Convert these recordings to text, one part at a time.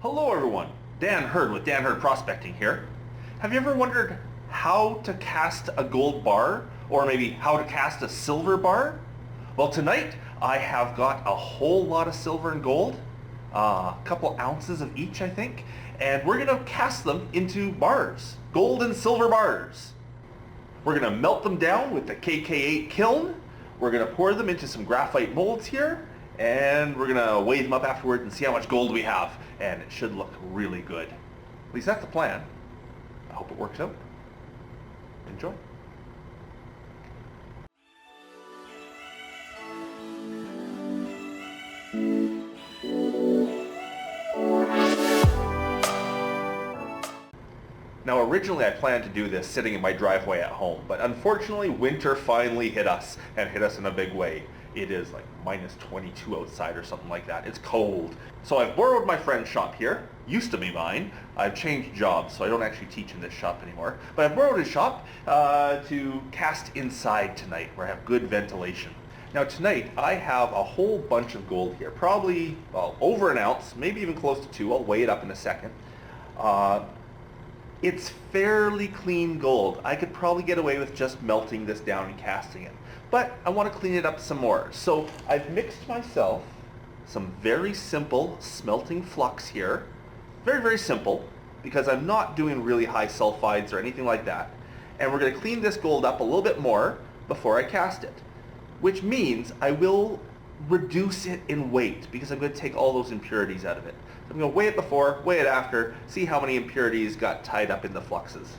Hello everyone, Dan Hurd with Dan Hurd Prospecting here. Have you ever wondered how to cast a gold bar, or maybe how to cast a silver bar? Well, tonight I have got a whole lot of silver and gold, a couple ounces of each I think, and we're going to cast them into bars, gold and silver bars. We're going to melt them down with the KK8 kiln. We're going to pour them into some graphite molds here, and we're going to weigh them up afterward and see how much gold we have. And it should look really good. At least that's the plan. I hope it works out. Enjoy. Now originally I planned to do this sitting in my driveway at home, but unfortunately winter finally hit us, and hit us in a big way. It is like minus 22 outside or something like that. It's cold. So I've borrowed my friend's shop here. Used to be mine. I've changed jobs, so I don't actually teach in this shop anymore. But I've borrowed his shop to cast inside tonight, where I have good ventilation. Now tonight I have a whole bunch of gold here, probably over an ounce, maybe even close to 2. I'll weigh it up in a second. It's fairly clean gold. I could probably get away with just melting this down and casting it. But I want to clean it up some more. So I've mixed myself some very simple smelting flux here. Very, very simple, because I'm not doing really high sulfides or anything like that. And we're going to clean this gold up a little bit more before I cast it. Which means I will reduce it in weight, because I'm going to take all those impurities out of it. So I'm going to weigh it before, weigh it after, see how many impurities got tied up in the fluxes.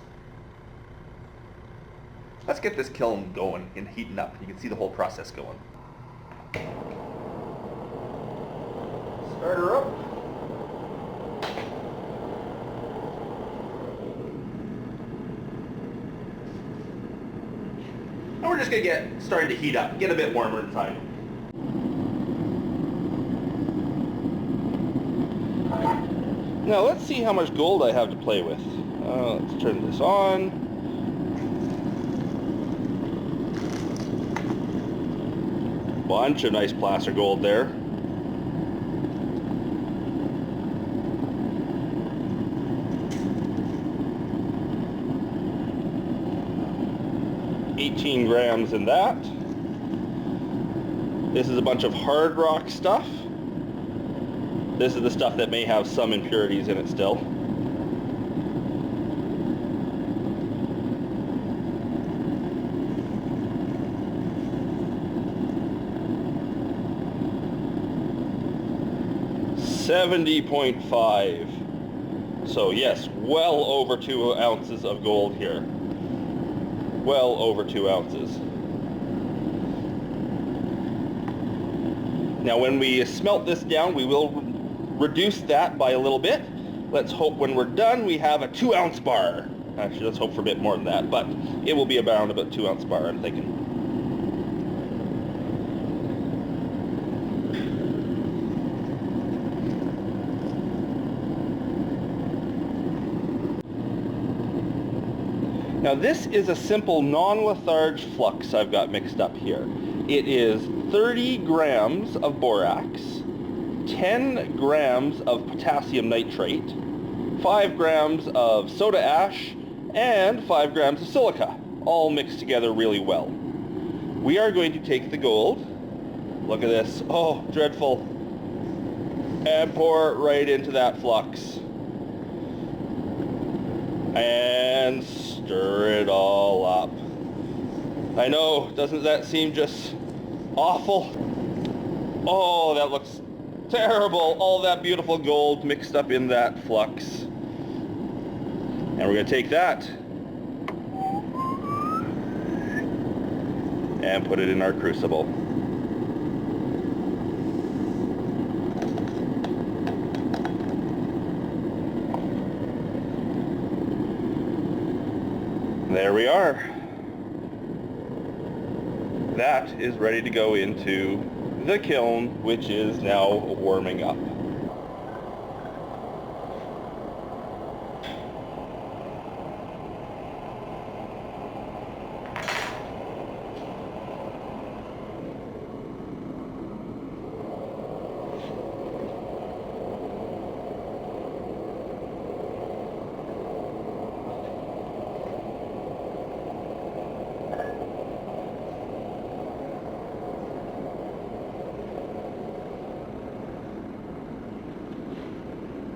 Let's get this kiln going and heating up. You can see the whole process going. Start her up. And we're just going to get starting to heat up, get a bit warmer inside. Now let's see how much gold I have to play with. Let's turn this on. Bunch of nice placer gold there. $18 grams in that. This is a bunch of hard rock stuff. This is the stuff that may have some impurities in it still. $70.5. So yes, well over 2 ounces of gold here. Well over 2 ounces. Now when we smelt this down, we will reduce that by a little bit. Let's hope when we're done we have a 2-ounce bar. Actually, let's hope for a bit more than that, but it will be around about 2-ounce bar, I'm thinking. Now this is a simple non-litharge flux I've got mixed up here. It is 30 grams of borax, 10 grams of potassium nitrate, 5 grams of soda ash, and 5 grams of silica, all mixed together really well. We are going to take the gold, look at this, oh dreadful, and pour it right into that flux. And stir it all up. I know, doesn't that seem just awful? Oh, that looks terrible. All that beautiful gold mixed up in that flux. And we're going to take that and put it in our crucible. There we are. That is ready to go into the kiln, which is now warming up.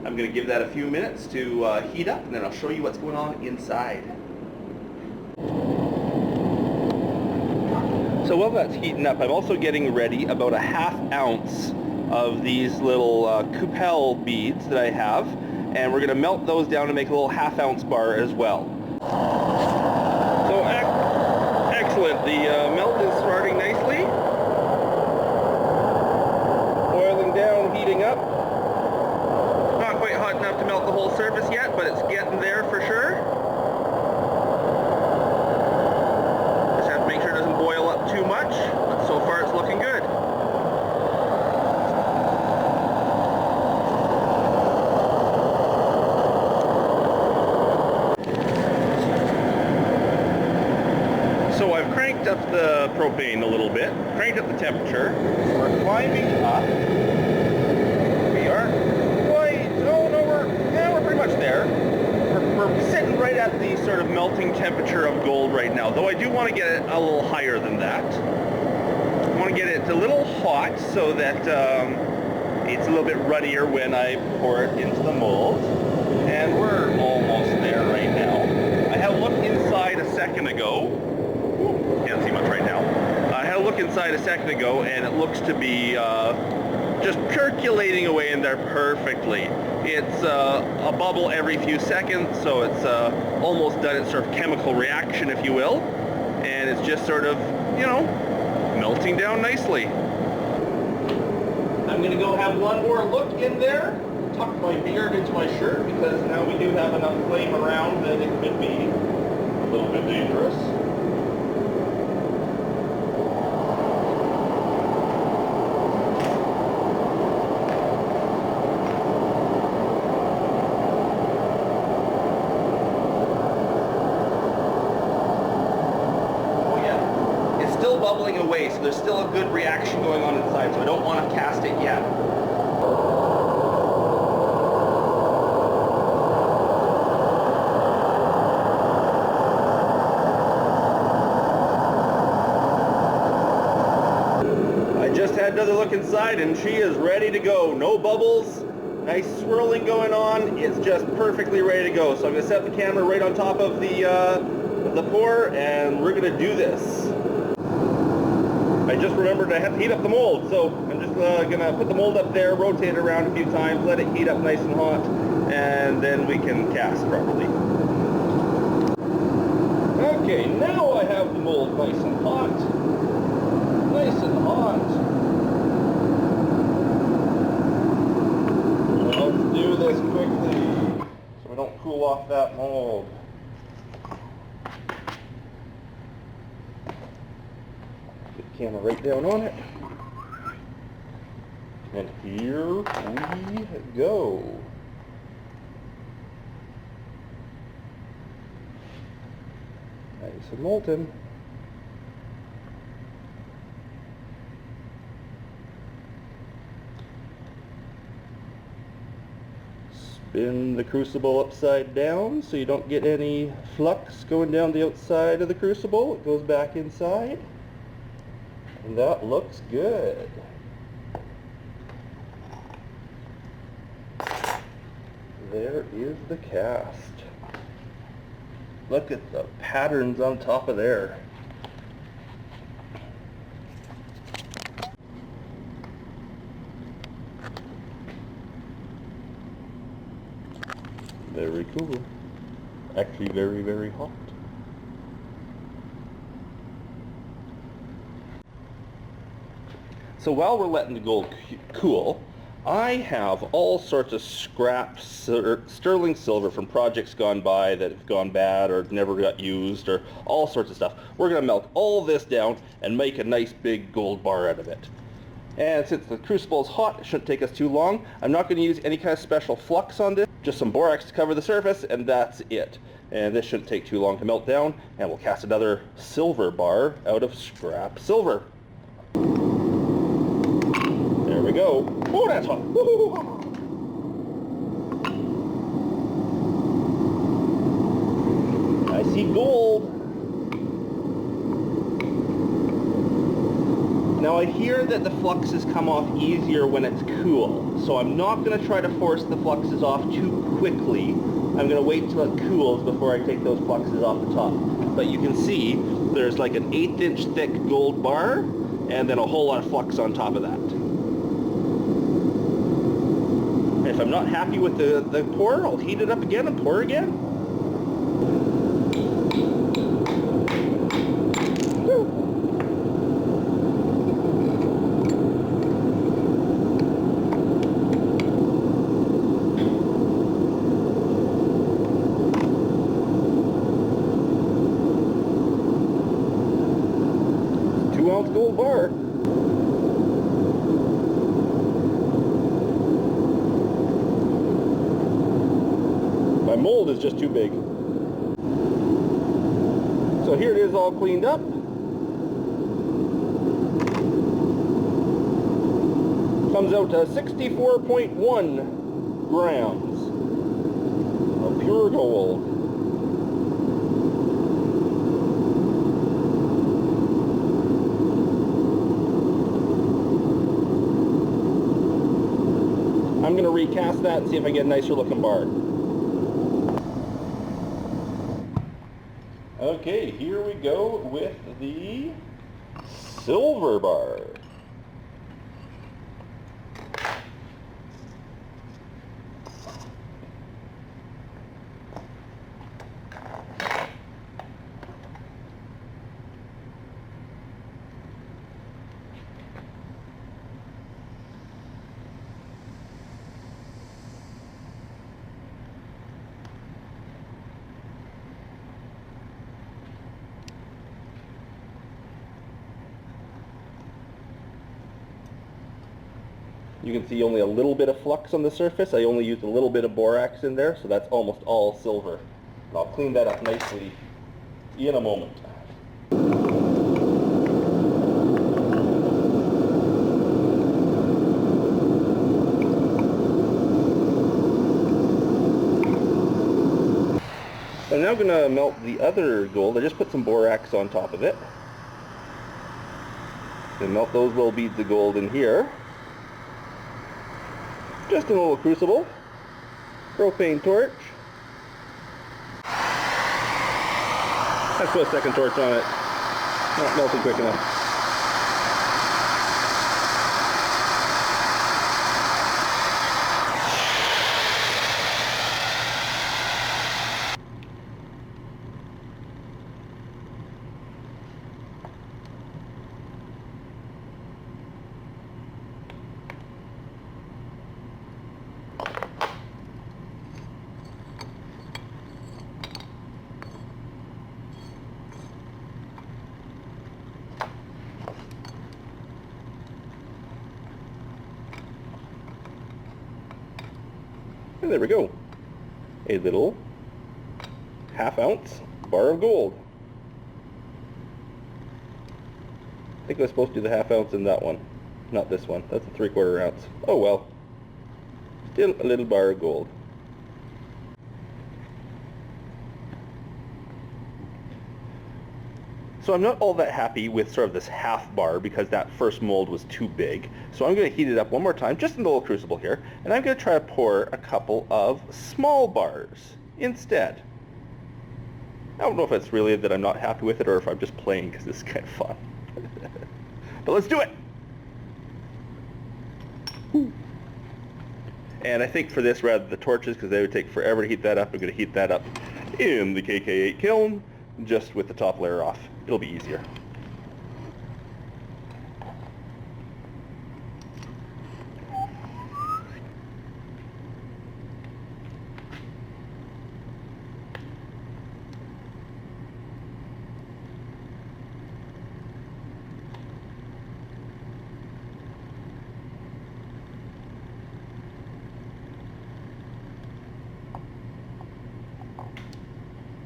I'm going to give that a few minutes to heat up, and then I'll show you what's going on inside. So while that's heating up, I'm also getting ready about a ½ ounce of these little Kupel beads that I have, and we're going to melt those down to make a little ½ ounce bar as well. So excellent, the melt is starting nicely, boiling down, heating up. Not quite hot enough to melt the whole surface yet, but it's getting there for sure. Just have to make sure it doesn't boil up too much, but so far it's looking good. So I've cranked up the propane a little bit, cranked up the temperature. We're climbing up. We aren't quite, oh no, we're pretty much there. We're sitting right at the sort of melting temperature of gold right now, though I do want to get it a little higher than that. I want to get it a little hot so that it's a little bit ruddier when I pour it into the mold. And we're almost there right now. I have looked inside a second ago. Can't see much right now. I had a look inside a second ago, and it looks to be just percolating away in there perfectly. It's a bubble every few seconds, so it's almost done its sort of chemical reaction, if you will, and it's just sort of, you know, melting down nicely. I'm going to go have one more look in there, tuck my beard into my shirt, because now we do have enough flame around that it could be a little bit dangerous. Bubbling away, so there's still a good reaction going on inside, so I don't want to cast it yet. I just had another look inside, and she is ready to go. No bubbles, nice swirling going on. It's just perfectly ready to go. So I'm going to set the camera right on top of the pour, and we're going to do this. I just remembered I have to heat up the mold, so I'm just going to put the mold up there, rotate it around a few times, let it heat up nice and hot, and then we can cast properly. Okay, now I have the mold nice and hot. Nice and hot. Let's do this quickly so we don't cool off that mold. Camera right down on it, and here we go. Nice and molten. Spin the crucible upside down so you don't get any flux going down the outside of the crucible. It goes back inside. And that looks good. There is the cast. Look at the patterns on top of there. Very cool. Actually very, very hot. So while we're letting the gold cool, I have all sorts of scrap sterling silver from projects gone by that have gone bad or never got used, or all sorts of stuff. We're going to melt all this down and make a nice big gold bar out of it. And since the crucible is hot, it shouldn't take us too long. I'm not going to use any kind of special flux on this, just some borax to cover the surface, and that's it. And this shouldn't take too long to melt down, and we'll cast another silver bar out of scrap silver. There we go. Oh, that's hot. Woo-hoo. I see gold. Now Now I hear that the fluxes come off easier when it's cool, so I'm not going to try to force the fluxes off too quickly. I'm going to wait till it cools before I take those fluxes off the top. But you can see there's like an 1/8 inch thick gold bar and then a whole lot of flux on top of that. If I'm not happy with the pour, I'll heat it up again and pour again. Woo. Gold bar. My mold is just too big. So here it is all cleaned up. Comes out to 64.1 grams of pure gold. I'm going to recast that and see if I get a nicer looking bar. Okay, here we go with the silver bar. You can see only a little bit of flux on the surface. I only used a little bit of borax in there, so that's almost all silver. And I'll clean that up nicely in a moment. I'm now going to melt the other gold. I just put some borax on top of it. And melt those little beads of gold in here. Just in a little crucible, propane torch. Let's put a second torch on it. Not melting quick enough. And there we go. A little ½ ounce bar of gold. I think I was supposed to do the ½ ounce in that one. Not this one. That's a 3/4 ounce. Oh well. Still a little bar of gold. So I'm not all that happy with sort of this half bar because that first mold was too big. So I'm going to heat it up one more time, just in the little crucible here, and I'm going to try to pour a couple of small bars instead. I don't know if it's really that I'm not happy with it or if I'm just playing because this is kind of fun. But let's do it! Woo. And I think for this, rather than the torches, because they would take forever to heat that up, I'm going to heat that up in the KK8 kiln, just with the top layer off. It'll be easier.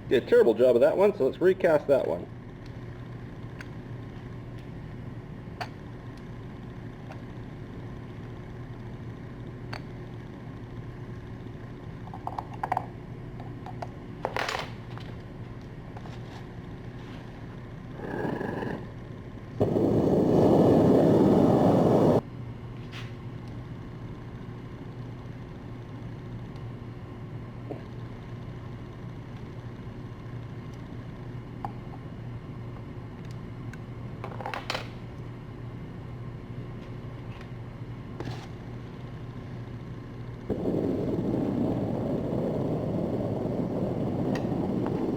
Did a terrible job of that one, so let's recast that one.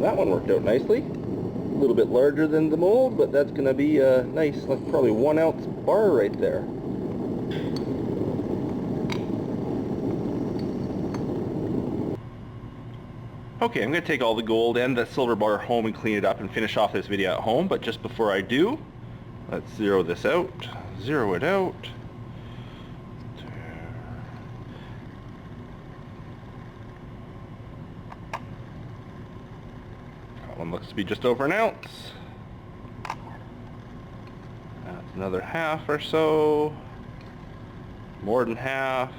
That one worked out nicely. A little bit larger than the mold, but that's going to be a nice, like probably 1 ounce bar right there. Okay, I'm going to take all the gold and the silver bar home and clean it up and finish off this video at home, but just before I do, let's zero this out, zero it out. That one looks to be just over 1 ounce. That's another half or so, more than half,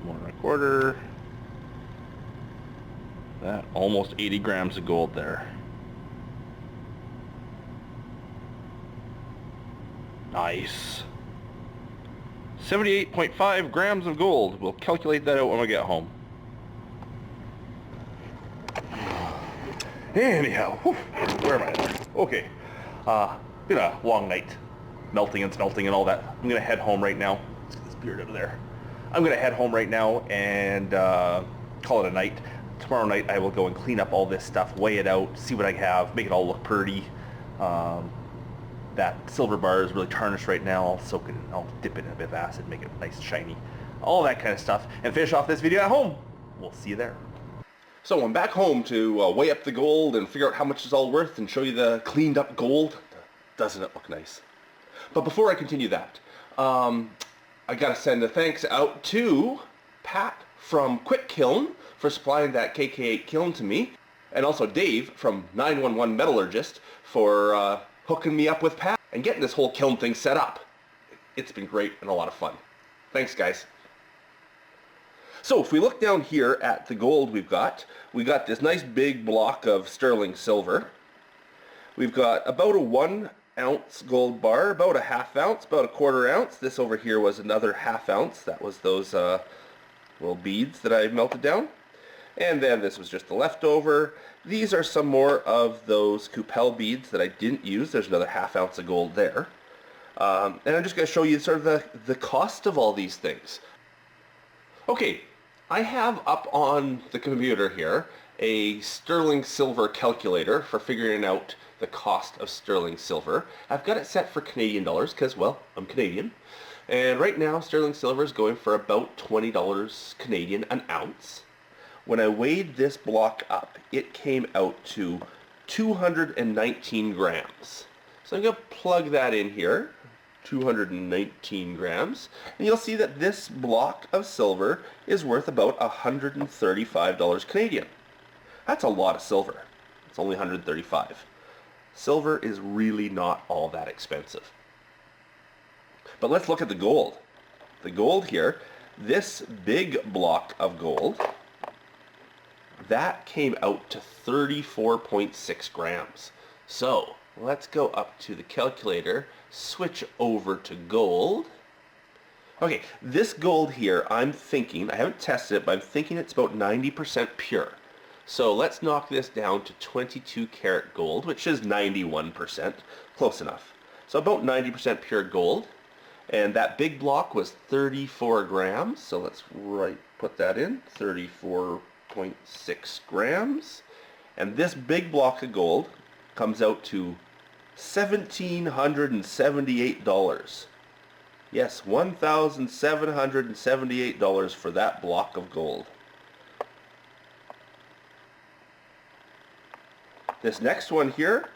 more than 1/4. That almost 80 grams of gold there. Nice. 78.5 grams of gold. We'll calculate that out when we get home. Anyhow, whew, where am I? Okay, been a long night, melting and smelting and all that. I'm gonna head home right now. Let's get this beard out of there. I'm gonna head home right now and call it a night. Tomorrow night I will go and clean up all this stuff, weigh it out, see what I have, make it all look pretty. That silver bar is really tarnished right now. I'll soak it, I'll dip it in a bit of acid, make it nice and shiny. All that kind of stuff, and finish off this video at home. We'll see you there. So I'm back home to weigh up the gold and figure out how much it's all worth and show you the cleaned up gold. Doesn't it look nice? But before I continue that, I gotta send a thanks out to Pat from Kwik Kiln for supplying that KK8 kiln to me, and also Dave from 911 Metallurgist for hooking me up with Pat and getting this whole kiln thing set up. It's been great and a lot of fun. Thanks, guys. So if we look down here at the gold we got this nice big block of sterling silver. We've got about a 1 ounce gold bar, about a 1/2 ounce, about a 1/4 ounce. This over here was another 1/2 ounce. That was those little beads that I melted down. And then this was just the leftover. These are some more of those Coupel beads that I didn't use. There's another 1/2 ounce of gold there. And I'm just going to show you sort of the cost of all these things. Okay, I have up on the computer here a sterling silver calculator for figuring out the cost of sterling silver. I've got it set for Canadian dollars because, well, I'm Canadian. And right now sterling silver is going for about $20 Canadian an ounce. When I weighed this block up, it came out to 219 grams. So I'm going to plug that in here. 219 grams, and you'll see that this block of silver is worth about $135 Canadian. That's a lot of silver. It's only 135. Silver is really not all that expensive. But let's look at the gold. The gold here, this big block of gold, that came out to 34.6 grams. So let's go up to the calculator, switch over to gold. Okay, this gold here, I'm thinking, I haven't tested it, but I'm thinking it's about 90% pure. So let's knock this down to 22 karat gold, which is 91%, close enough. So about 90% pure gold. And that big block was 34 grams, so let's put that in, 34.6 grams. And this big block of gold comes out to $1,778. Yes, $1,778 for that block of gold. This next one here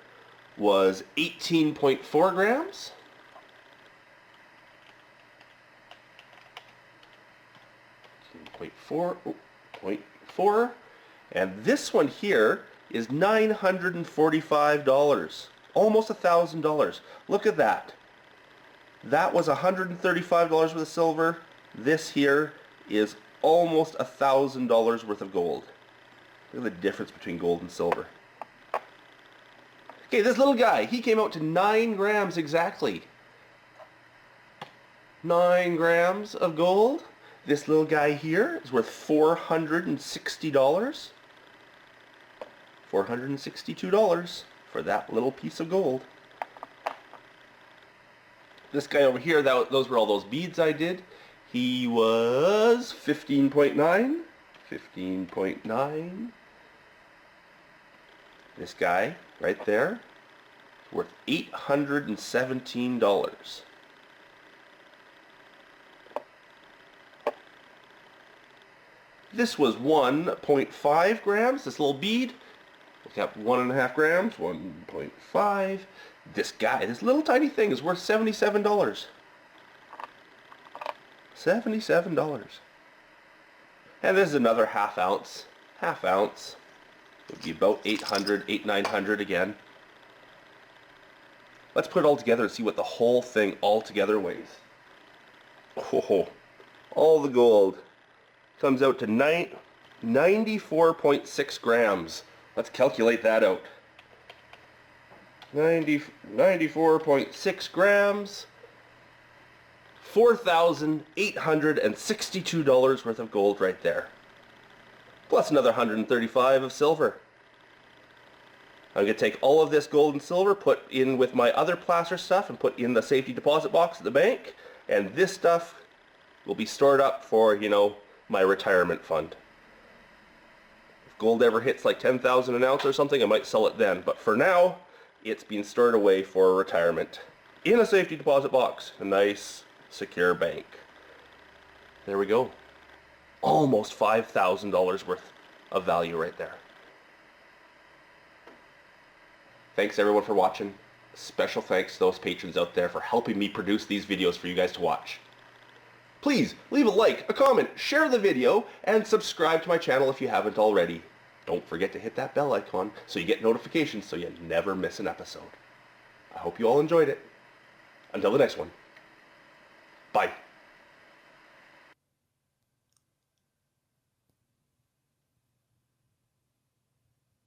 was 18.4 grams. 0.4, and this one here is $945, almost $1,000. Look at that. That was $135 worth of silver. This here is almost $1,000 worth of gold. Look at the difference between gold and silver. Okay, this little guy, he came out to 9 grams exactly. 9 grams of gold. This little guy here is worth $460. $462 for that little piece of gold. This guy over here, those were all those beads I did. He was 15.9. 15.9. This guy right there, worth $817. This was 1.5 grams, this little bead. Look up 1.5 grams, 1.5. This guy, this little tiny thing is worth $77. $77. And this is another half ounce. Half ounce would be about 800, 900 again. Let's put it all together and see what the whole thing all together weighs. Oh, all the gold comes out to 94.6 grams. Let's calculate that out. 94.6 grams. $4,862 worth of gold right there. Plus another 135 of silver. I'm going to take all of this gold and silver, put in with my other placer stuff, and put in the safety deposit box at the bank. And this stuff will be stored up for, you know, my retirement fund. If gold ever hits like 10,000 an ounce or something, I might sell it then. But for now, it's being stored away for retirement in a safety deposit box. A nice, secure bank. There we go. Almost $5,000 worth of value right there. Thanks everyone for watching. Special thanks to those patrons out there for helping me produce these videos for you guys to watch. Please leave a like, a comment, share the video, and subscribe to my channel if you haven't already. Don't forget to hit that bell icon so you get notifications so you never miss an episode. I hope you all enjoyed it. Until the next one. Bye.